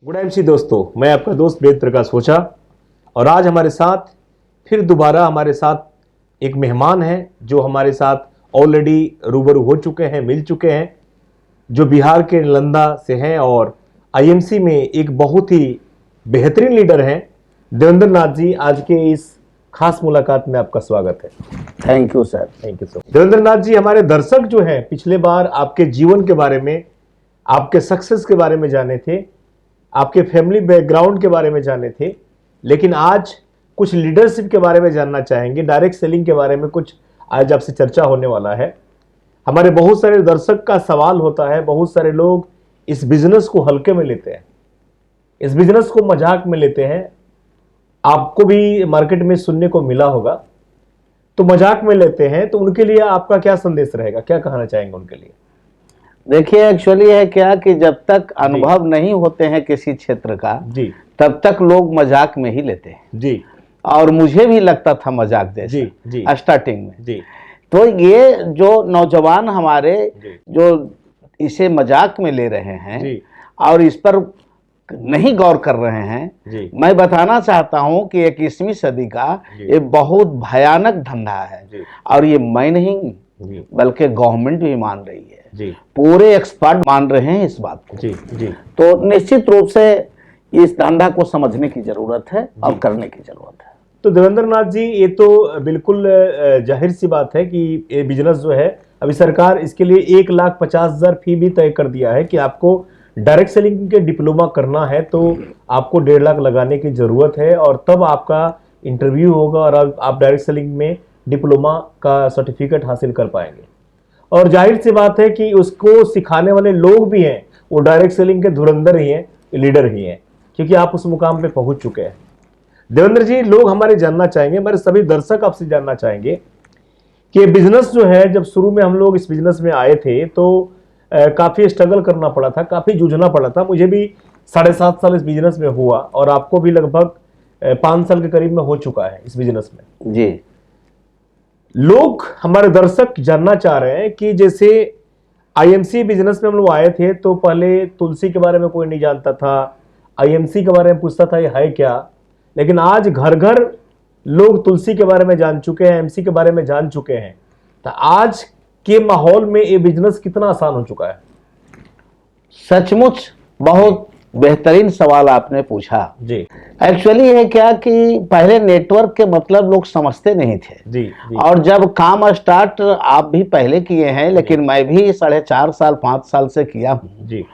Good MC दोस्तों, मैं आपका दोस्त वेद प्रकाश ओझा और आज हमारे साथ फिर दोबारा हमारे साथ एक मेहमान हैं जो हमारे साथ ऑलरेडी रूबरू हो चुके हैं, मिल चुके हैं, जो बिहार के नालंदा से हैं और आईएमसी में एक बहुत ही बेहतरीन लीडर हैं। देवेंद्र नाथ जी, आज के इस खास मुलाकात में आपका स्वागत है। Thank you sir. Thank you sir. Devendra Nath ji, हमारे दर्शक जो हैं पिछले बार आपके जीवन के बारे में, आपके सक्सेस के बारे में जाने थे, आपके फैमिली बैकग्राउंड के बारे में जाने थे, लेकिन आज कुछ लीडरशिप के बारे में जानना चाहेंगे, डायरेक्ट सेलिंग के बारे में कुछ आज आपसे चर्चा होने वाला है। हमारे बहुत सारे दर्शक का सवाल होता है, बहुत सारे लोग इस बिजनेस को हल्के में लेते हैं, इस बिजनेस को मजाक में लेते हैं। आपको भी मार्केट में सुनने को मिला होगा, तो मजाक में लेते हैं, तो उनके लिए आपका क्या संदेश रहेगा, क्या कहना चाहेंगे उनके लिए? देखिए, एक्चुअली है क्या कि जब तक अनुभव नहीं होते हैं किसी क्षेत्र का जी, तब तक लोग मजाक में ही लेते हैं जी, और मुझे भी लगता था मजाक जैसे जी, जी, स्टार्टिंग में। जी, तो ये जो नौजवान हमारे जी, जो इसे मजाक में ले रहे हैं जी, और इस पर नहीं गौर कर रहे हैं, जी, मैं बताना चाहता हूं कि 21वीं सदी का जी। ये बहुत भयानक धंधा है जी, और ये मैं नहीं जी, बल्कि गवर्नमेंट भी मान रही है, जी, पूरे एक्सपर्ट मान रहे हैं इस बात को। जी, जी, तो निश्चित रूप से इस धंधा को समझने की जरूरत है और करने की जरूरत है। तो देवेंद्र नाथ जी, ये तो बिल्कुल जाहिर सी बात है कि ये बिजनेस जो है, अभी सरकार इसके लिए 1,50,000 फी भी तय कर दिया है कि आपको डायरेक्ट सेलिंग के डिप्लोमा करना है तो आपको 1.5 लाख लगाने की जरूरत है और तब आपका इंटरव्यू होगा और आप डायरेक्ट सेलिंग में डिप्लोमा का सर्टिफिकेट हासिल कर पाएंगे। और जाहिर सी बात है कि उसको सिखाने वाले लोग भी हैं, वो डायरेक्ट सेलिंग के धुरंधर ही हैं, लीडर ही हैं, क्योंकि आप उस मुकाम पे पहुंच चुके हैं। देवेंद्र जी, लोग हमारे जानना चाहेंगे, हमारे सभी दर्शक आपसे जानना चाहेंगे कि बिजनेस जो है, जब शुरू में हम लोग इस बिजनेस में आए थे तो काफी स्ट्रगल करना पड़ा था, काफी जूझना पड़ा था। मुझे भी 7.5 साल इस बिजनेस में हुआ और आपको भी लगभग 5 साल के करीब में हो चुका है इस बिजनेस में। जी, लोग, हमारे दर्शक जानना चाह रहे हैं कि जैसे आईएमसी बिजनेस में हम लोग आए थे तो पहले तुलसी के बारे में कोई नहीं जानता था, आईएमसी के बारे में पूछता था ये है क्या, लेकिन आज घर घर लोग तुलसी के बारे में जान चुके हैं, एमसी के बारे में जान चुके हैं। तो आज के माहौल में ये बिजनेस कितना आसान हो चुका है? सचमुच बहुत बेहतरीन सवाल आपने पूछा। जी, एक्चुअली है क्या कि पहले नेटवर्क के मतलब लोग समझते नहीं थे। जी, जी, और जब काम स्टार्ट आप भी पहले किए हैं, लेकिन मैं भी 4.5 साल 5 साल से किया हूँ, जी,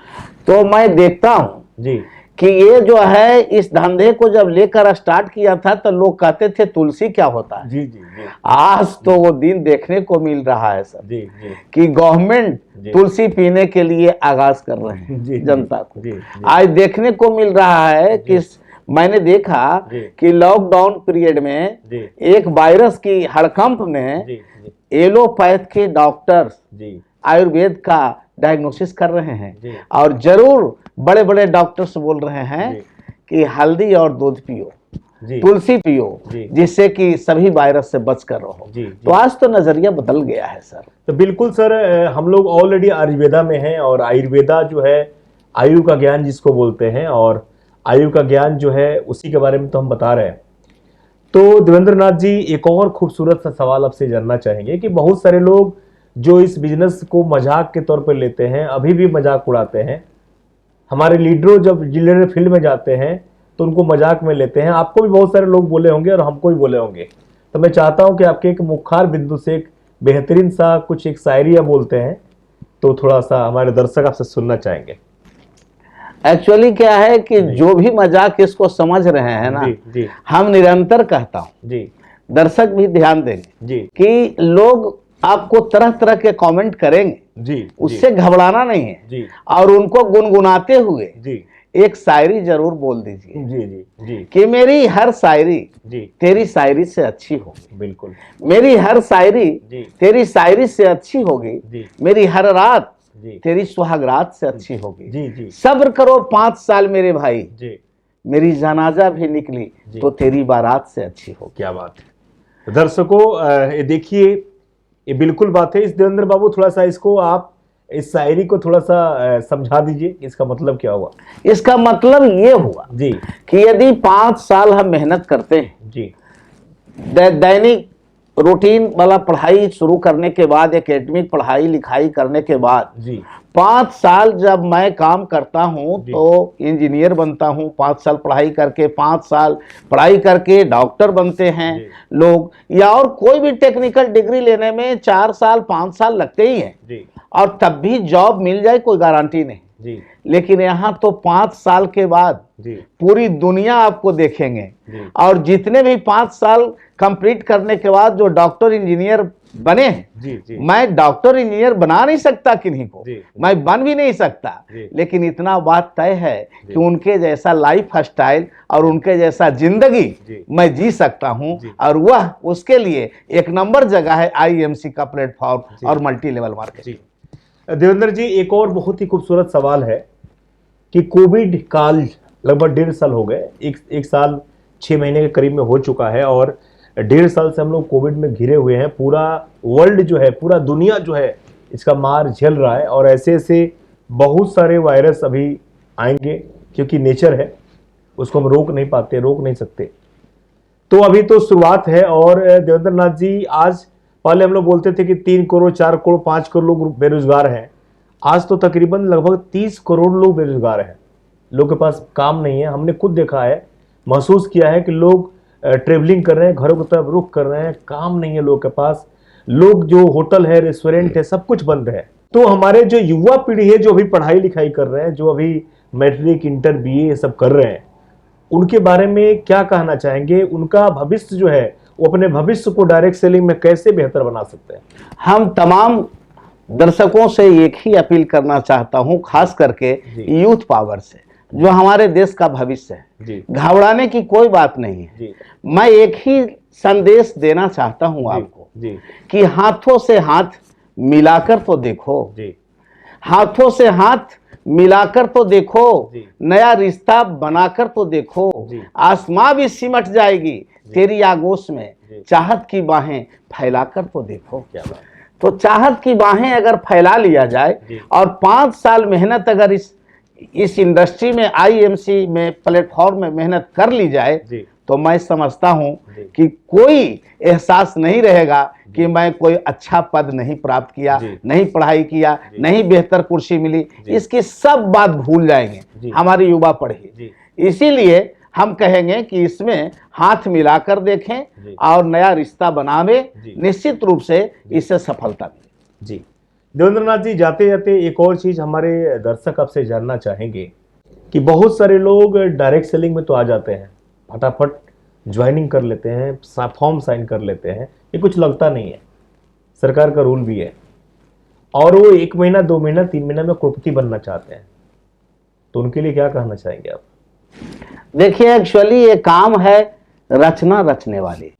तो मैं देखता हूँ जी, कि ये जो है इस धंधे को जब लेकर स्टार्ट किया था तो लोग कहते थे तुलसी क्या होता है। जी, जी, जी, आज तो वो दिन देखने को मिल रहा है सर, जी, जी, कि गवर्नमेंट जी। तुलसी पीने के लिए आगाज कर रहे हैं जी, जी, जनता को। जी, जी, आज देखने को मिल रहा है कि मैंने देखा जी, कि लॉकडाउन पीरियड में जी, एक वायरस की हड़कंप में जी, जी, एलोपैथ के डॉक्टर्स जी, आयुर्वेद का डायग्नोसिस कर रहे हैं जी। और जरूर बड़े बड़े डॉक्टर्स बोल रहे हैं जी। कि हल्दी और दूध पियो, जी, तुलसी पियो, जी। जिससे कि सभी वायरस से बचकर रहो। जी, जी। तो आज तो नजरिया बदल गया है सर। तो बिल्कुल सर, हम लोग ऑलरेडी आयुर्वेदा में हैं और आयुर्वेदा जो है आयु का ज्ञान जिसको बोलते हैं, और आयु का ज्ञान जो है उसी के बारे में तो हम बता रहे हैं। तो देवेंद्र नाथ जी, एक और खूबसूरत सा सवाल आपसे जानना चाहेंगे कि बहुत सारे लोग जो इस बिजनेस को मजाक के तौर पर लेते हैं, अभी भी मजाक उड़ाते हैं। हमारे लीडरों जब लीडर फील्ड में जाते हैं तो उनको मजाक में लेते हैं। आपको भी बहुत सारे लोग बोले होंगे और हमको भी बोले होंगे। तो मैं चाहता हूं कि आपके एक मुखार बिंदु से एक बेहतरीन सा कुछ एक शायरी या बोलते हैं तो थोड़ा सा हमारे दर्शक आपसे सुनना चाहेंगे। एक्चुअली क्या है कि जो भी मजाक इसको समझ रहे हैं ना, जी, जी, हम निरंतर कहता हूं, जी, दर्शक भी ध्यान देंगे जी, कि लोग आपको तरह तरह के कमेंट करेंगे, जी, उससे घबराना नहीं है जी, और उनको गुनगुनाते हुए जी, एक शायरी जरूर बोल दीजिए जी, जी, जी, कि मेरी हर शायरी जी, तेरी शायरी से अच्छी होगी, बिल्कुल, मेरी हर शायरी जी, तेरी शायरी से अच्छी होगी, जी, मेरी हर रात जी, तेरी सुहागरात से अच्छी होगी। जी, जी, सब्र करो 5 साल मेरे भाई, जी, मेरी जनाजा भी निकली जी। तो तेरी बारात से अच्छी होगी। क्या बात है दर्शकों, ये देखिए, ये बिल्कुल बात है। इस देवेंद्र बाबू, थोड़ा सा इसको आप इस शायरी को थोड़ा सा समझा दीजिए, इसका मतलब क्या हुआ? इसका मतलब ये हुआ जी कि यदि 5 साल हम मेहनत करते हैं, जी दैनिक रूटीन वाला पढ़ाई शुरू करने के बाद, एकेडमिक पढ़ाई लिखाई करने के बाद जी 5 साल जब मैं काम करता हूं जी। तो इंजीनियर बनता हूं। 5 साल पढ़ाई करके, 5 साल पढ़ाई करके डॉक्टर बनते हैं जी। लोग, या और कोई भी टेक्निकल डिग्री लेने में 4 साल 5 साल लगते ही हैं, जी और तब भी जॉब मिल जाए कोई गारंटी नहीं। जी लेकिन यहाँ तो 5 साल के बाद जी पूरी दुनिया आपको देखेंगे, जी और जितने भी 5 साल कंप्लीट करने के बाद जो डॉक्टर इंजीनियर बने हैं, जी जी मैं डॉक्टर इंजीनियर बना नहीं सकता किन्हीं को, जी। मैं बन भी नहीं सकता, जी। लेकिन इतना बात तय है जी। कि उनके जैसा लाइफ स्टाइल और उनके जैसा जिंदगी जी। मैं जी सकता हूं, जी। और वह उसके लिए एक नंबर जगह है आईएमसी का प्लेटफॉर्म जी। और मल्टी लेवल मार्केट। जी देवेंद्र जी, एक और बहुत ही खूबसूरत सवाल है कि कोविड काल लगभग 1.5 साल हो गए, एक साल 6 महीने के करीब में हो चुका है, और 1.5 साल से हम लोग कोविड में घिरे हुए हैं। पूरा वर्ल्ड जो है, पूरा दुनिया जो है इसका मार झेल रहा है, और ऐसे ऐसे बहुत सारे वायरस अभी आएंगे, क्योंकि नेचर है, उसको हम रोक नहीं पाते, रोक नहीं सकते। तो अभी तो शुरुआत है। और देवेंद्र नाथ जी, आज पहले हम लोग बोलते थे कि 3 करोड़ 4 करोड़ 5 करोड़ लोग बेरोजगार हैं, आज तो तकरीबन लगभग 30 करोड़ लोग बेरोजगार हैं, लोग के पास काम नहीं है। हमने खुद देखा है, महसूस किया है कि लोग ट्रेवलिंग कर रहे हैं, घरों की तरफ रुख कर रहे हैं, काम नहीं है लोग के पास। लोग जो होटल है, रेस्टोरेंट है, सब कुछ बंद है। तो हमारे जो युवा पीढ़ी है, जो अभी पढ़ाई लिखाई कर रहे हैं, जो अभी मैट्रिक इंटर बीए ये सब कर रहे हैं, उनके बारे में क्या कहना चाहेंगे? उनका भविष्य जो है, वो अपने भविष्य को डायरेक्ट सेलिंग में कैसे बेहतर बना सकते हैं? हम तमाम दर्शकों से एक ही अपील करना चाहता हूं, खास करके यूथ पावर से, जो हमारे देश का भविष्य है। जी घबराने की कोई बात नहीं है। जी मैं एक ही संदेश देना चाहता हूं आपको जी कि हाथों से हाथ मिलाकर तो देखो, जी हाथों से हाथ मिलाकर तो देखो, जी। नया रिश्ता बनाकर तो देखो, जी। आसमां भी सिमट जाएगी तेरी आगोश में, चाहत की बाहें फैलाकर तो देखो। क्या बात। तो चाहत की बाहें अगर फैला लिया जाए, और 5 साल मेहनत अगर इस इंडस्ट्री में, आईएमसी में, प्लेटफॉर्म में मेहनत कर ली जाए, तो मैं समझता हूं कि कोई एहसास नहीं रहेगा कि मैं कोई अच्छा पद नहीं प्राप्त किया, नहीं पढ़ाई किया, नहीं बेहतर कुर्सी मिली। इसकी सब बात भूल जाएंगे हमारे युवा पढ़े। इसीलिए हम कहेंगे कि इसमें हाथ मिलाकर देखें और नया रिश्ता बनावे, निश्चित रूप से इससे सफलता मिले। जी देवेंद्र नाथ जी, जाते जाते एक और चीज हमारे दर्शक आपसे जानना चाहेंगे कि बहुत सारे लोग डायरेक्ट सेलिंग में तो आ जाते हैं, फटाफट ज्वाइनिंग कर लेते हैं, फॉर्म साइन कर लेते हैं, ये कुछ लगता नहीं है, सरकार का रूल भी है, और वो 1 महीना 2 महीना 3 महीना में करोड़पति बनना चाहते हैं, तो उनके लिए क्या कहना चाहेंगे आप? देखिए, एक्चुअली ये काम है रचना रचने वाली,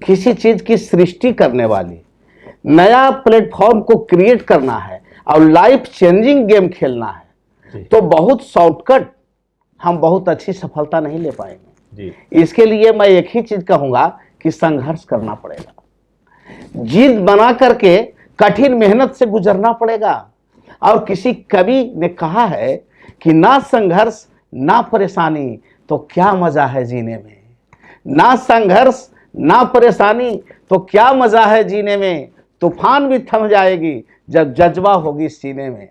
किसी चीज की सृष्टि करने वाली, नया प्लेटफॉर्म को क्रिएट करना है और लाइफ चेंजिंग गेम खेलना है। तो बहुत शॉर्टकट हम बहुत अच्छी सफलता नहीं ले पाएंगे जी। इसके लिए मैं एक ही चीज कहूंगा कि संघर्ष करना पड़ेगा, जीत बना करके कठिन मेहनत से गुजरना पड़ेगा। और किसी कवि ने कहा है कि ना संघर्ष ना परेशानी तो क्या मजा है जीने में, ना संघर्ष ना परेशानी तो क्या मजा है जीने में, तूफान भी थम जाएगी जब जज्बा होगी सीने में।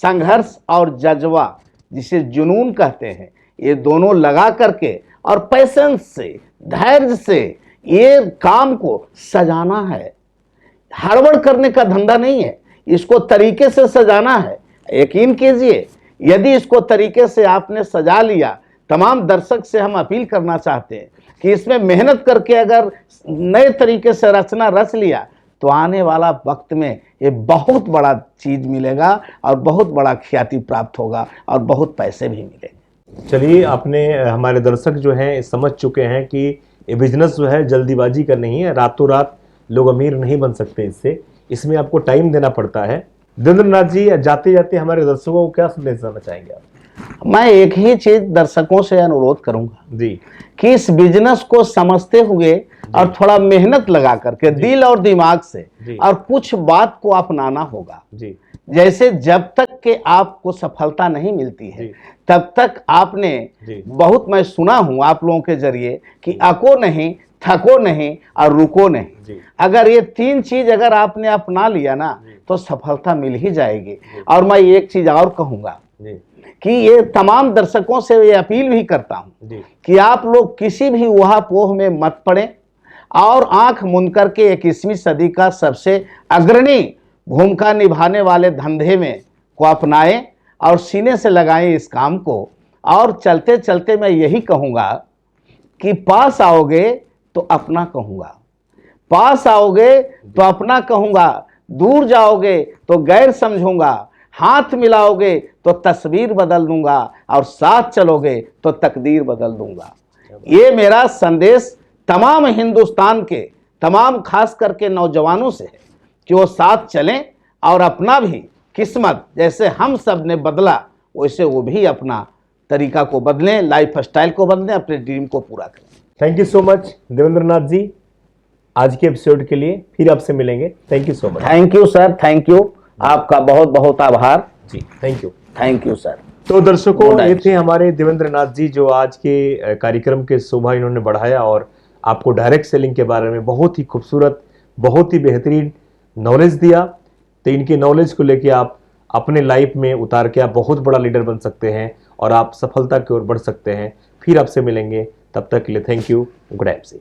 संघर्ष और जज्बा, जिसे जुनून कहते हैं, ये दोनों लगा करके और पैसेंस से, धैर्य से ये काम को सजाना है। हड़बड़ करने का धंधा नहीं है, इसको तरीके से सजाना है। यकीन कीजिए, यदि इसको तरीके से आपने सजा लिया, तमाम दर्शक से हम अपील करना चाहते हैं कि इसमें मेहनत करके अगर नए तरीके से रचना रच लिया, तो आने वाला वक्त में ये बहुत बड़ा चीज मिलेगा और बहुत बड़ा ख्याति प्राप्त होगा और बहुत पैसे भी मिलेंगे। चलिए, आपने, हमारे दर्शक जो हैं समझ चुके हैं कि ये बिजनेस जो है जल्दीबाजी का नहीं है, रातों रात लोग अमीर नहीं बन सकते इससे, इसमें आपको टाइम देना पड़ता है। देवेंद्र नाथ जी, जाते जाते हमारे दर्शकों को क्या संदेश देना चाहेंगे आप? मैं एक ही चीज दर्शकों से अनुरोध करूंगा जी कि इस बिजनेस को समझते हुए और थोड़ा मेहनत लगा करके दिल और दिमाग से, और कुछ बात को अपनाना होगा। जैसे जब तक के आपको सफलता नहीं मिलती है जी। तब तक आपने जी। बहुत, मैं सुना हूं आप लोगों के जरिए कि अको नहीं, थको नहीं और रुको नहीं। जी। अगर ये तीन चीज अगर आपने अपना लिया ना तो सफलता मिल ही जाएगी। और मैं एक चीज और कहूंगा जी। कि ये तमाम दर्शकों से ये अपील भी करता हूं जी। कि आप लोग किसी भी उहापोह में मत पड़े और आंख मूंद करके 21वीं सदी का सबसे अग्रणी भूमिका निभाने वाले धंधे में को अपनाएं और सीने से लगाएं इस काम को। और चलते चलते मैं यही कहूंगा कि पास आओगे तो अपना कहूंगा, पास आओगे तो अपना कहूंगा, दूर जाओगे तो गैर समझूंगा, हाथ मिलाओगे तो तस्वीर बदल दूंगा और साथ चलोगे तो तकदीर बदल दूंगा। ये मेरा संदेश तमाम हिंदुस्तान के तमाम खास करके नौजवानों से है कि वो साथ चलें और अपना भी किस्मत जैसे हम सब ने बदला वैसे वो भी अपना तरीका को बदलें, लाइफ स्टाइल को बदलें, अपने ड्रीम को पूरा करें। Thank you so much Devendra Nath ji, आज के एपिसोड के लिए फिर आपसे मिलेंगे। Thank you so much. Thank you sir, thank you, आपका बहुत बहुत आभार जी, thank you. Thank you sir. तो दर्शकों, Good ये night. थे हमारे देवेंद्र नाथ जी जो आज के कार्यक्रम के शोभा इन्होंने बढ़ाया और आपको डायरेक्ट सेलिंग के बारे में बहुत ही खूबसूरत, बहुत ही बेहतरीन नॉलेज दिया। तो इनके नॉलेज को लेके आप अपने लाइफ में उतार के आप बहुत बड़ा लीडर बन सकते हैं और आप सफलता की ओर बढ़ सकते हैं। फिर आपसे मिलेंगे, तब तक के लिए थैंक यू, गुड नाइट।